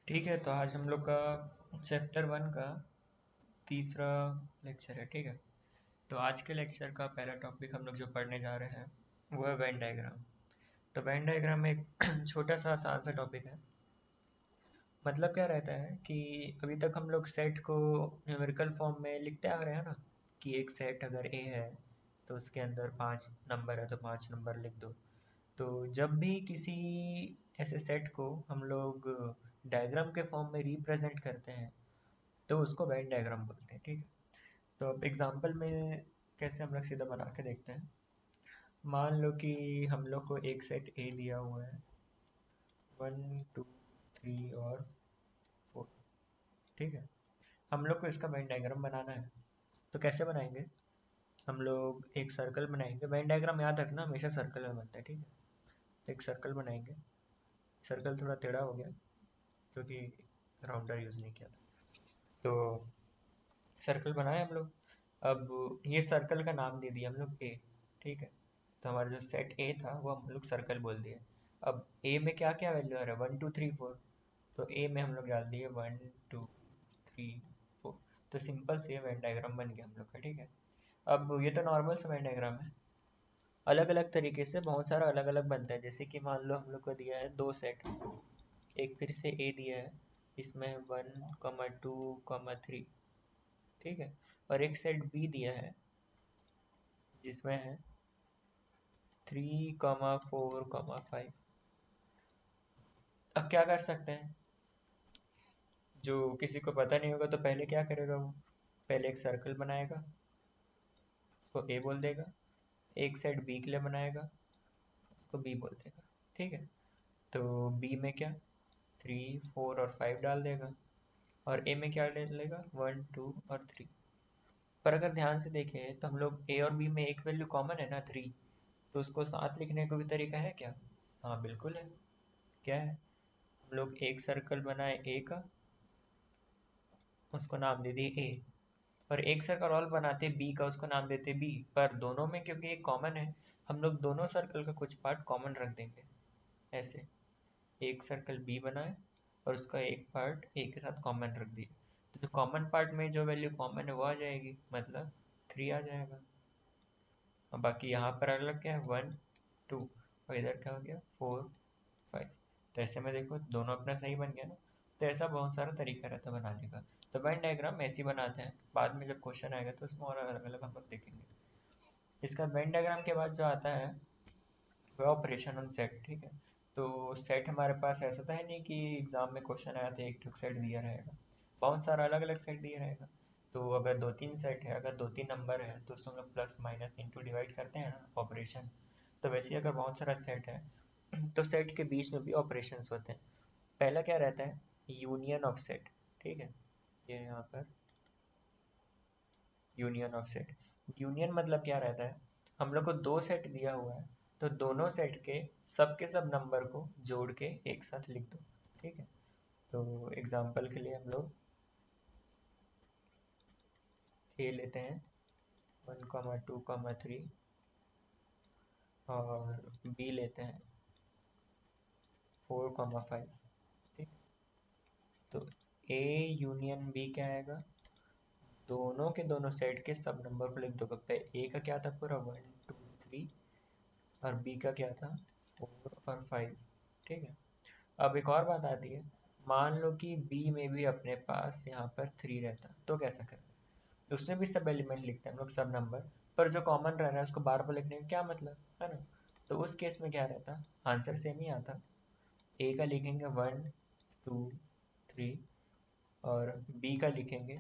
ठीक है, तो आज हम लोग का चैप्टर 1 का तीसरा लेक्चर है। ठीक है, तो आज के लेक्चर का पहला टॉपिक हम लोग जो पढ़ने जा रहे हैं वो है वेन डायग्राम। तो वेन डायग्राम एक छोटा सा आसान सा टॉपिक है। मतलब क्या रहता है कि अभी तक हम लोग सेट को न्यूमेरिकल फॉर्म में लिखते आ रहे हैं ना, कि एक सेट अगर ए है तो उसके अंदर 5 नंबर है तो 5 नंबर लिख दो। तो जब भी किसी ऐसे सेट को हम लोग डायग्राम के फॉर्म में रिप्रेजेंट करते हैं तो उसको वेन डायग्राम बोलते हैं। ठीक है, तो अब एग्जांपल में कैसे हम लोग सीधा बना के देखते हैं। मान लो कि हम लोग को एक सेट ए दिया हुआ है, 1 2 3 और 4। ठीक है, हम लोग को इसका वेन डायग्राम बनाना है। तो कैसे बनाएंगे? हम लोग एक सर्कल बनाएंगे। वेन डायग्राम याद रखना हमेशा सर्कल में बनता है। ठीक है, तो एक सर्कल बनाएंगे। सर्कल थोड़ा टेढ़ा हो गया क्योंकि राउंडर यूज़ नहीं किया था। तो सर्कल बनाए हम लोग। अब ये सर्कल का नाम दे दिया हम लोग ए। ठीक है, तो हमारा जो सेट ए था वो हम लोग सर्कल बोल दिए। अब ए में क्या क्या वैल्यू आ रहा है? 1 2 3 4। तो ए में हम लोग डाल दिए 1 2 3 4। तो सिंपल से वेन डायग्राम बन गया हम लोग का। ठीक है, अब ये तो नॉर्मल सा वेन डायग्राम है। अलग अलग तरीके से बहुत सारा अलग अलग बनता है। जैसे कि मान लो हम लोग को दिया है दो सेट, एक फिर से ए दिया है, इसमें 1 2 3। ठीक है, और एक सेट बी दिया है जिसमें है 3 4 5। अब क्या कर सकते हैं? जो किसी को पता नहीं होगा तो पहले क्या करेगा वो? पहले एक सर्कल बनाएगा, उसको ए बोल देगा। एक सेट बी के लिए बनाएगा, उसको बी बोल देगा। ठीक है, तो बी में क्या 3 4 और 5 डाल देगा, और ए में क्या डाल लेगा 1 2 और 3। पर अगर ध्यान से देखें तो हम लोग ए और बी में एक वैल्यू कॉमन है ना, 3। तो उसको साथ लिखने का भी तरीका है क्या? हाँ बिल्कुल है। क्या है? हम लोग एक सर्कल बनाए ए का, उसको नाम दे दिए ए, और एक सर्कल और बनाते बी का, उसको नाम देते बी। पर दोनों में क्योंकि एक कॉमन है, हम लोग दोनों सर्कल का कुछ पार्ट कॉमन रख देंगे। ऐसे एक सर्कल बी बनाए और उसका एक पार्ट ए के साथ कॉमन रख दिए। तो जो कॉमन पार्ट में जो वैल्यू कॉमन है वो आ जाएगी, मतलब 3 आ जाएगा। और बाकी यहाँ पर अलग क्या है 1 2, और इधर क्या हो गया 4 5। तो ऐसे में देखो दोनों अपना सही बन गया ना। तो ऐसा बहुत सारा तरीका रहता है बनाने का। तो वेन डायग्राम ऐसे ही बनाते हैं। बाद में जब क्वेश्चन आएगा तो उसमें और अलग अलग हम लोग देखेंगे। इसका वेन डायग्राम के बाद जो आता है वो ऑपरेशन ऑन सेट। ठीक है, तो सेट हमारे पास ऐसा तो है नहीं कि एग्जाम में क्वेश्चन आया तो एक सेट दिया रहेगा। बहुत सारा अलग अलग सेट दिया रहेगा। तो अगर 2 3 सेट है, अगर 2 3 नंबर है तो उसमें हम लोग प्लस माइनस इंटू डिवाइड करते हैं ना ऑपरेशन। तो वैसे ही अगर बहुत सारा सेट है तो सेट के बीच में भी ऑपरेशंस होते हैं। पहला क्या रहता है? Union of set. ठीक है, ये यहाँ पर यूनियन ऑफ सेट। यूनियन मतलब क्या रहता है? हम लोग को दो सेट दिया हुआ है, तो दोनों सेट के सब नंबर को जोड़ के एक साथ लिख दो। ठीक है, तो एग्जांपल के लिए हम लोग ए लेते हैं 1 2 3, और बी लेते हैं 4 5। ठीक, तो ए यूनियन बी क्या आएगा? दोनों के दोनों सेट के सब नंबर को लिख दो। ए का क्या था पूरा 1 2 3, और बी का क्या था 4 और 5। ठीक है, अब एक और बात आती है। मान लो कि बी में भी अपने पास यहाँ पर 3 रहता तो कैसा करें? तो उसमें भी सब एलिमेंट लिखते हैं हम लोग, सब नंबर। पर जो कॉमन रह रहा है उसको बार बार लिखने का क्या मतलब है ना। तो उस केस में क्या रहता? आंसर सेम ही आता। ए का लिखेंगे 1 2 3, और बी का लिखेंगे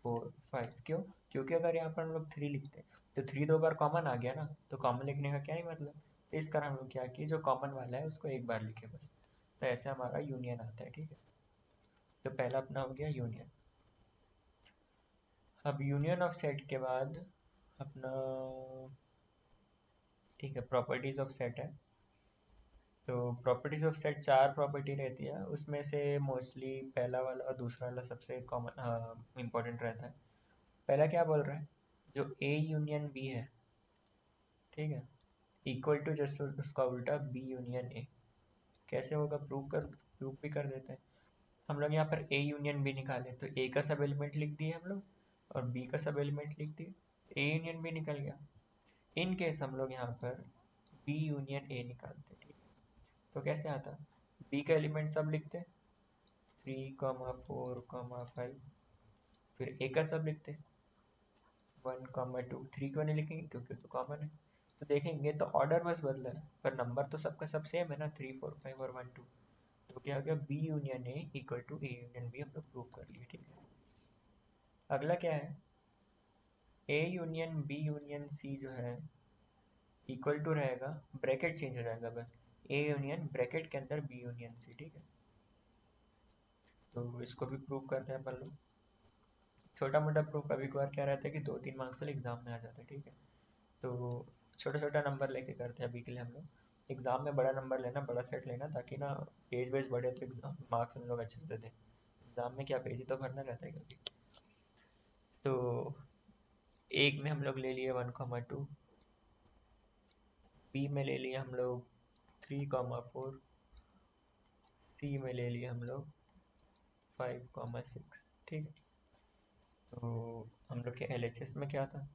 4 5। क्यों? क्योंकि अगर यहाँ पर हम लोग 3 लिखते हैं तो 3 दो बार कॉमन आ गया ना, तो कॉमन लिखने का क्या ही मतलब। तो इस कारण हम लोग क्या किए, जो कॉमन वाला है उसको एक बार लिखे बस। तो ऐसे हमारा यूनियन आता है। ठीक है, तो पहला अपना हो गया यूनियन। अब यूनियन ऑफ सेट के बाद अपना, ठीक है, प्रॉपर्टीज ऑफ सेट है। तो प्रॉपर्टीज ऑफ सेट 4 प्रॉपर्टी रहती है, उसमें से मोस्टली पहला वाला और दूसरा वाला सबसे कॉमन इम्पोर्टेंट रहता है। पहला क्या बोल रहा है? जो ए यूनियन बी है, ठीक है, इक्वल टू जस्ट उसका उल्टा बी यूनियन ए। कैसे होगा? प्रूव भी कर देते हैं। हम लोग यहाँ पर ए यूनियन बी निकाले तो ए का सब एलिमेंट लिख दिए हम लोग और बी का सब एलिमेंट लिख दिए, ए यूनियन बी निकल गया। इन केस हम लोग यहाँ पर बी यूनियन ए निकालते, ठीक है। तो कैसे आता, बी का एलिमेंट सब लिखते 3, 4, 5, फिर ए का सब लिखते 1, 2, 3 क्यों नहीं लिखेंगे क्योंकि तो कॉमन है। तो देखेंगे तो ऑर्डर बस बदला है पर नंबर तो सबका सब सेम है ना, 3, 4, 5 और 1, 2। तो क्या हो गया, B union A equal to A union B हम लोग प्रूव कर लिए, ठीक है। अगला क्या है, A union B union C जो है इक्वल टू रहेगा, ब्रैकेट चेंज हो जाएगा बस, ए यूनियन ब्रैकेट के अंदर बी यूनियन सी, ठीक है। तो इसको भी प्रूव करते हैं अपन लोग। छोटा मोटा प्रूफ कभी कभार क्या रहता है कि 2-3 मार्क्स के लिए एग्जाम में आ जाता है, ठीक है। तो छोटा छोटा नंबर लेके करते हैं अभी के लिए हम लोग। एग्जाम में बड़ा नंबर लेना, बड़ा सेट लेना, ताकि ना पेज वेज बढ़े तो एग्जाम मार्क्स हम लोग अच्छे से दें। एग्जाम में क्या पेज ही तो भरना रहता है कभी। तो एक में हम लोग ले लिए 1, 2, बी में ले लिए हम लोग 3, 4, सी में ले लिए हम लोग 5, 6, ठीक है। तो हम लोग के LHS में क्या था,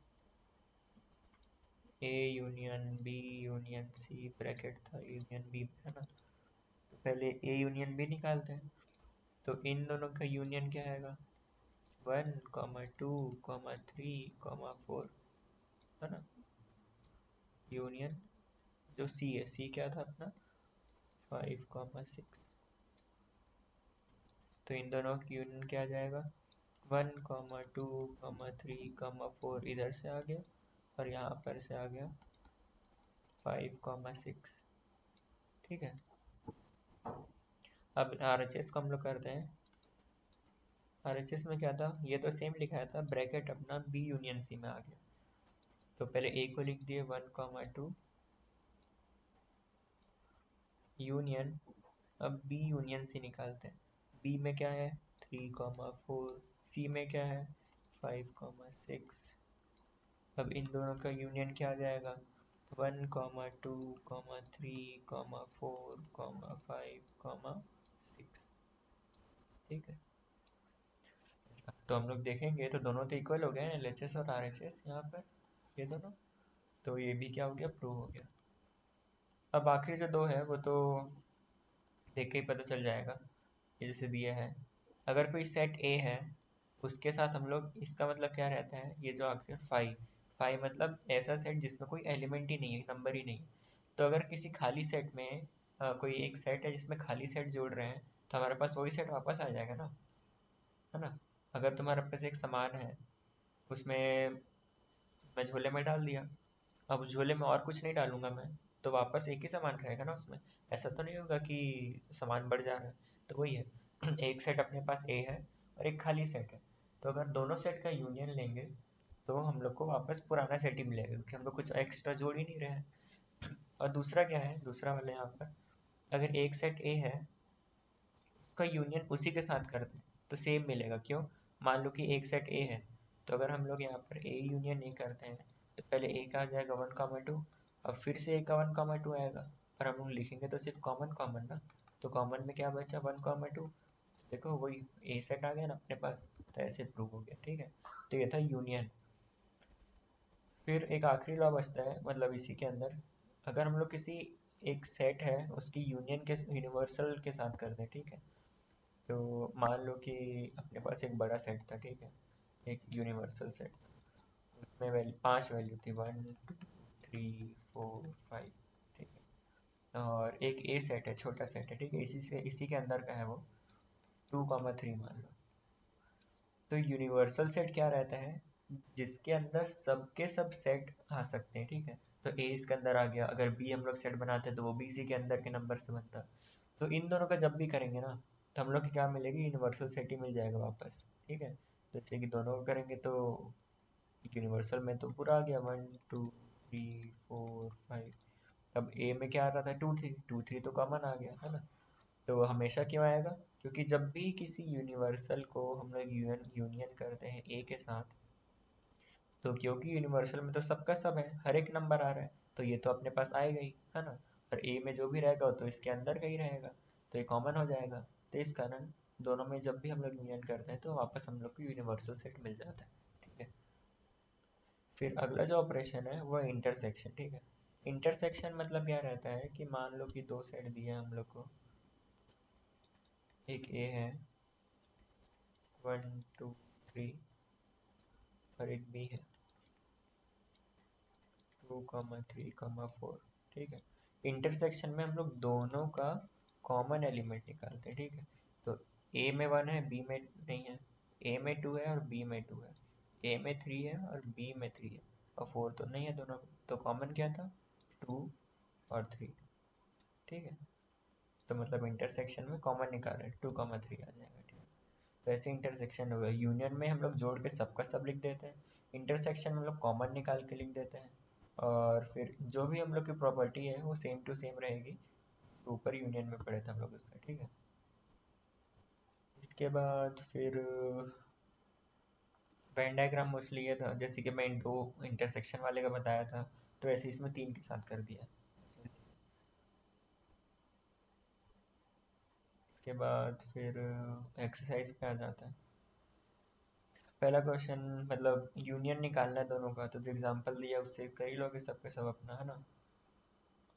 A union B union C bracket था यूनियन बी, है ना। तो पहले ए यूनियन बी निकालते हैं। तो इन दोनों का यूनियन क्या आएगा, 1, 2, 3, 4, है ना। यूनियन जो सी है, सी क्या था अपना 5, 6। तो इन दोनों की यूनियन क्या आ जाएगा, 1, 2, 3, 4 इधर से आ गया और यहाँ पर से आ गया 5, 6, ठीक है। अब RHS को हम लोग करते हैं। RHS में क्या था, ये तो सेम लिखाया था, ब्रैकेट अपना बी यूनियन सी में आ गया। तो पहले ए को लिख दिए 1, 2 यूनियन, अब बी यूनियन सी निकालते हैं। बी में क्या है 3, 4, सी में क्या है 5, 6। अब इन दोनों का यूनियन क्या आ जाएगा, 1, 2, 3, 4, 5, 6, ठीक है। तो हम लोग देखेंगे तो दोनों तो इक्वल हो गए हैं, LHS और RHS यहाँ पर, ये दोनों। तो ये भी क्या हो गया, प्रूव हो गया। अब आखिरी जो दो है वो तो देख के ही पता चल जाएगा, ये जैसे दिया है। अगर कोई सेट ए है उसके साथ हम लोग, इसका मतलब क्या रहता है, ये जो आखिर फाइव, फाइव मतलब ऐसा सेट जिसमें कोई एलिमेंट ही नहीं है, नंबर ही नहीं है। तो अगर किसी खाली सेट में कोई एक सेट है जिसमें खाली सेट जोड़ रहे हैं तो हमारे पास वही सेट वापस आ जाएगा ना, है ना। अगर तुम्हारे पास एक सामान है, उसमें मैं झोले में डाल दिया, अब झोले में और कुछ नहीं डालूंगा मैं, तो वापस एक ही सामान रहेगा ना उसमें। ऐसा तो नहीं होगा कि सामान बढ़ जा रहा है। तो वही है एक सेट अपने पास ए है और एक खाली सेट है, तो अगर दोनों सेट का यूनियन लेंगे तो हम लोग को वापस पुराना सेट ही मिलेगा, क्योंकि हम लोग कुछ एक्स्ट्रा जोड़ ही नहीं रहे हैं। और दूसरा क्या है, दूसरा वाले यहाँ पर अगर एक सेट ए है उसका यूनियन उसी के साथ कर दें तो सेम मिलेगा, क्यों, मान लो कि एक सेट ए है, तो अगर हम लोग यहाँ पर ए यूनियन ए करते हैं तो पहले ए का आ जाएगा 1, 2, अब फिर से ए का 1, 2 आएगा, पर हम लोग लिखेंगे तो सिर्फ कॉमन कॉमन ना। तो कॉमन में क्या बचा 1, 2, देखो वही ए सेट आ गया ना अपने पास, तो ऐसे प्रूव हो गया, ठीक है। तो ये था यूनियन। फिर एक आखिरी लॉ बचता है, मतलब इसी के अंदर अगर हम लोग किसी एक सेट है उसकी यूनियन के यूनिवर्सल के साथ कर दें, ठीक है। तो मान लो कि अपने पास एक बड़ा सेट था, ठीक है, एक यूनिवर्सल सेट, उसमें 5 वैल्यू थी 1, 2, 3, 4, 5, ठीक है। और एक ए सेट है, छोटा सेट है, ठीक है, इसी के अंदर का है वो 2, 3 मान लो। तो यूनिवर्सल सेट क्या रहता है, जिसके अंदर सबके सब सेट आ सकते हैं, ठीक है। तो ए इसके अंदर आ गया, अगर बी हम लोग सेट बनाते हैं तो वो भी इसी के अंदर के नंबर से बनता। तो इन दोनों का जब भी करेंगे ना तो हम लोग की क्या मिलेगी, यूनिवर्सल सेट ही मिल जाएगा वापस, ठीक है। जैसे कि दोनों को करेंगे तो यूनिवर्सल में तो पूरा आ गया 1, 2, 3, 4, 5। अब ए में क्या आ रहा था 2, 3 तो कॉमन आ गया, है ना। तो हमेशा क्यों आएगा, क्योंकि जब भी किसी यूनिवर्सल को हम लोग यूनियन करते हैं ए के साथ, तो क्योंकि यूनिवर्सल में तो सबका सब है, हर एक नंबर आ रहा है, तो ये तो अपने पास आएगा ही, है ना। और ए में जो भी रहेगा वो तो इसके अंदर का ही रहेगा, तो ये कॉमन हो जाएगा। तो इस कारण दोनों में जब भी हम लोग यूनियन करते हैं तो वापस हम लोग को यूनिवर्सल सेट मिल जाता है, ठीक है। फिर अगला जो ऑपरेशन है वो इंटरसेक्शन, ठीक है। इंटरसेक्शन मतलब क्या रहता है कि मान लो कि दो सेट दिए हम लोग को, एक ए है 1 2 3 और एक बी है 2 3 4, ठीक है। इंटरसेक्शन में हम लोग दोनों का कॉमन एलिमेंट निकालते हैं, ठीक है। तो ए में 1 है, बी में नहीं है, ए में 2 है और बी में 2 है, ए में 3 है और बी में 3 है, और 4 तो नहीं है दोनों में, तो कॉमन क्या था, 2 और 3, ठीक है। तो मतलब इंटरसेक्शन में कॉमन निकाल रहे हैं, 2 3 आ जाएगा, ठीक है। तो ऐसे इंटरसेक्शन हो गया। यूनियन में हम लोग जोड़ के सबका सब लिख देते हैं, इंटरसेक्शन में हम लोग कॉमन निकाल के लिख देते हैं, और फिर जो भी हम लोग की प्रॉपर्टी है वो सेम टू सेम रहेगी। तो ऊपर यूनियन में पढ़े थे हम लोग उसका, ठीक है। इसके बाद फिर वेन डायग्राम मोस्टली ये था, जैसे कि मैं दो इंटरसेक्शन वाले का बताया था, तो ऐसे इसमें तीन के साथ कर दिया। इसके बाद फिर एक्सरसाइज पे आ जाता है। पहला क्वेश्चन मतलब यूनियन निकालना है दोनों का, तो जो एग्जांपल दिया उससे कर ही लोगे सबके सब अपना, है ना।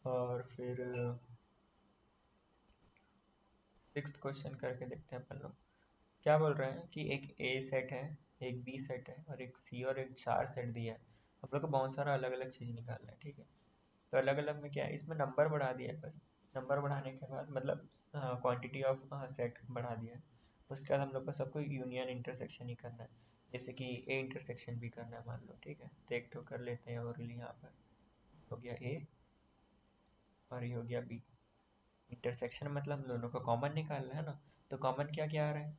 और फिर सिक्स्थ क्वेश्चन करके देखते हैं अपन लोग। क्या बोल रहे हैं कि एक ए सेट है, एक बी सेट है और एक सी और एक चार सेट दिया है। हम लोग को बहुत सारा अलग अलग चीज़ निकालना है, ठीक है। तो अलग अलग में क्या है, इसमें नंबर बढ़ा दिया है बस। नंबर बढ़ाने के बाद मतलब क्वांटिटी ऑफ सेट बढ़ा दिया है। उसके बाद हम लोग को सबको यूनियन इंटरसेक्शन ही करना है, जैसे कि ए इंटरसेक्शन भी करना है मान लो, ठीक है। तो एक तो कर लेते हैं और यहाँ पर हो गया ए और ये हो गया बी। इंटरसेक्शन मतलब हम दोनों को कॉमन निकालना है ना। तो कॉमन क्या क्या आ रहा है,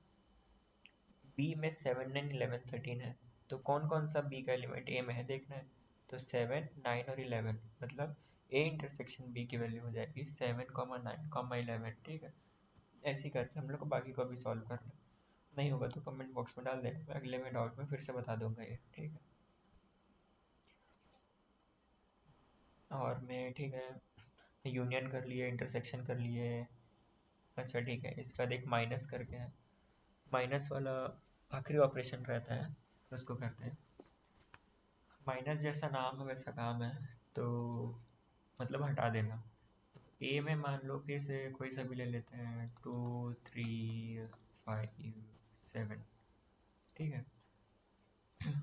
बी में 7 9 11 13 है। तो कौन कौन सा बी का एलिमेंट ए में है देखना है। तो 7 9 और 11, मतलब ए इंटरसेक्शन बी की वैल्यू हो जाएगी 7 9 11, ठीक है। ऐसे ही करके हम लोग को बाकी को भी सॉल्व करना है। नहीं होगा तो कमेंट बॉक्स में डाल देना, मैं अगले में डाउट में फिर से बता दूंगा ये, ठीक है। और मैं ठीक है यूनियन कर लिए, इंटरसेक्शन कर लिए। अच्छा ठीक है, इसका बाद एक माइनस करके है, माइनस वाला आखिरी ऑपरेशन रहता है, उसको करते हैं। माइनस जैसा नाम है वैसा काम है, तो मतलब हटा देना। ए में मान लो कि से कोई सा भी ले लेते हैं 2 3 5 7, ठीक है।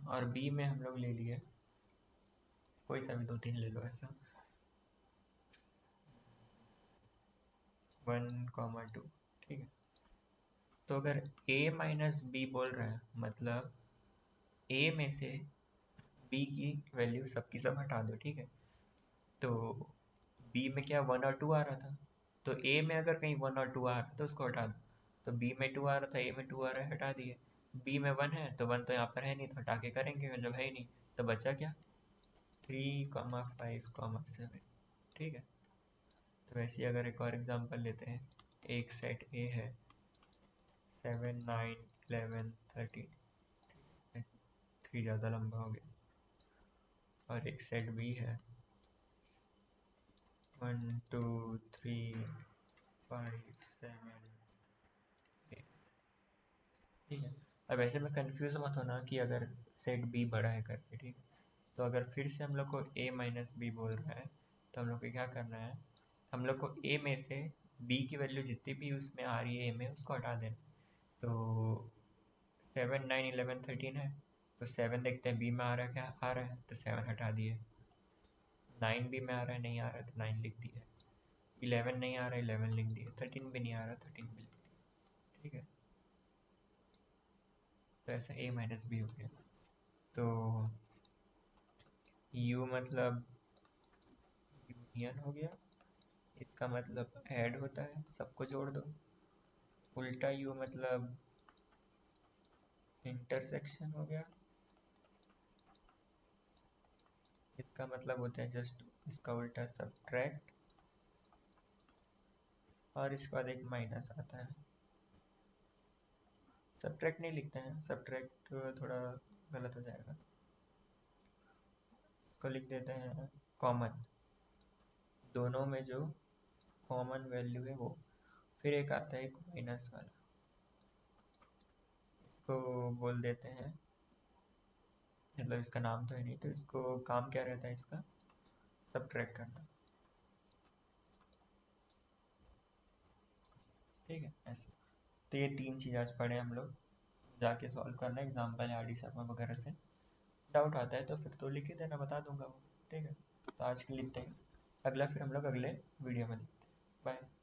और बी में हम लोग ले लिए कोई सा भी 2 3 ले लो ऐसा, 1 2, ठीक है। तो अगर ए माइनस बी बोल रहा है मतलब ए में से बी की वैल्यू सबकी सब हटा दो, ठीक है। तो बी में क्या 1 और 2 आ रहा था, तो ए में अगर कहीं 1 और 2 आ रहा है तो उसको हटा दो। तो बी में 2 आ रहा था, ए में 2 आ रहा है, हटा दिए। बी में 1 है तो 1 तो यहाँ पर है नहीं, तो हटा के करेंगे जब है ही नहीं। तो बचा क्या, 3 5 7, ठीक है। तो वैसे ही अगर एक और एग्जांपल लेते हैं, एक सेट ए है 7 9 11 13, 3 ज़्यादा लंबा हो गया। और एक सेट बी है 1 2 3 5 7, ठीक है। अब ऐसे में कंफ्यूज मत होना कि अगर सेट बी बड़ा है करके, ठीक है। तो अगर फिर से हम लोग को ए माइनस बी बोल रहा है, तो हम लोग को क्या करना है, हम लोग को ए में से बी की वैल्यू जितनी भी उसमें आ रही है ए में उसको हटा देना। तो 7 9 11 13 है, तो 7 देखते हैं बी में आ रहा है क्या आ रहा है, तो 7 हटा दिए। 9 बी में आ रहा है नहीं आ रहा है तो 9 लिख दिए। 11 नहीं आ रहा है 11 लिख दिए। 13 भी नहीं आ रहा 13 भी लिख दिए, ठीक है। तो ऐसा ए माइनस बी हो गया। तो यू मतलब यूनियन हो गया, इसका मतलब ऐड होता है, सबको जोड़ दो। उल्टा यू मतलब इंटरसेक्शन हो गया, इसका मतलब होता है जस्ट इसका उल्टा सब्ट्रैक्ट। और इसके बाद एक माइनस आता है, सब्ट्रैक्ट नहीं लिखते हैं, सब्ट्रैक्ट थोड़ा गलत हो जाएगा, इसको लिख देते हैं कॉमन, दोनों में जो कॉमन वैल्यू है वो। फिर एक आता है एक माइनस वाला, इसको बोल देते हैं, मतलब इसका नाम तो है नहीं, तो इसको काम क्या रहता है इसका, सब ट्रैक करना। ठीक है ऐसे। तो ये 3 चीज़ आज पढ़े हम लोग, जाके सॉल्व करना एग्जाम्पल है आर डी शर्मा वगैरह से। डाउट आता है तो फिर तो लिख ही देना, बता दूंगा वो। ठीक है, तो आज के लिए इतना ही। अगला फिर हम लोग अगले वीडियो में देखते हैं। बाय।